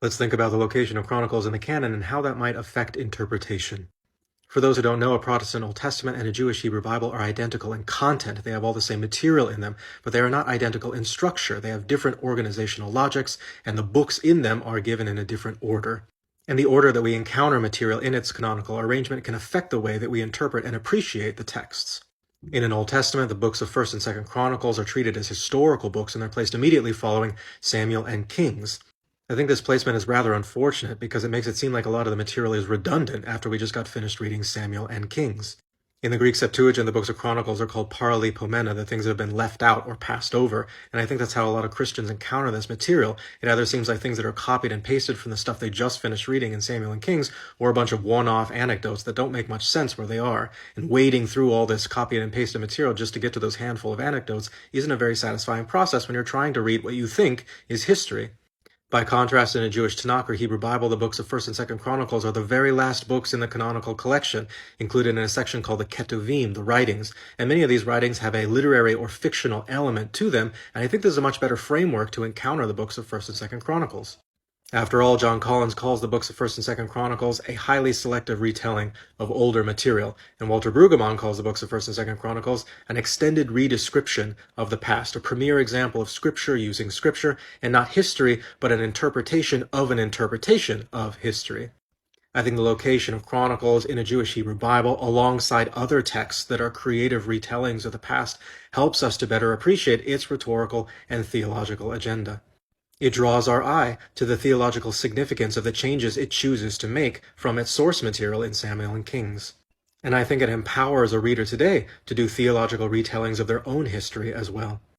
Let's think about the location of Chronicles in the Canon and how that might affect interpretation. For those who don't know, a Protestant Old Testament and a Jewish Hebrew Bible are identical in content. They have all the same material in them, but they are not identical in structure. They have different organizational logics, and the books in them are given in a different order. And the order that we encounter material in its canonical arrangement can affect the way that we interpret and appreciate the texts. In an Old Testament, the books of 1st and 2nd Chronicles are treated as historical books, and they're placed immediately following Samuel and Kings. I think this placement is rather unfortunate because it makes it seem like a lot of the material is redundant after we just got finished reading Samuel and Kings. In the Greek Septuagint, the books of Chronicles are called paralipomena, the things that have been left out or passed over, and I think that's how a lot of Christians encounter this material. It either seems like things that are copied and pasted from the stuff they just finished reading in Samuel and Kings, or a bunch of one-off anecdotes that don't make much sense where they are, and wading through all this copied and pasted material just to get to those handful of anecdotes isn't a very satisfying process when you're trying to read what you think is history. By contrast, in a Jewish Tanakh or Hebrew Bible, the books of 1st and 2nd Chronicles are the very last books in the canonical collection, included in a section called the Ketuvim, the writings, and many of these writings have a literary or fictional element to them, and I think this is a much better framework to encounter the books of 1st and 2nd Chronicles. After all, John Collins calls the books of 1st and 2nd Chronicles a highly selective retelling of older material, and Walter Brueggemann calls the books of 1st and 2nd Chronicles an extended redescription of the past, a premier example of Scripture using Scripture, and not history, but an interpretation of history. I think the location of Chronicles in a Jewish Hebrew Bible, alongside other texts that are creative retellings of the past, helps us to better appreciate its rhetorical and theological agenda. It draws our eye to the theological significance of the changes it chooses to make from its source material in Samuel and Kings. And I think it empowers a reader today to do theological retellings of their own history as well.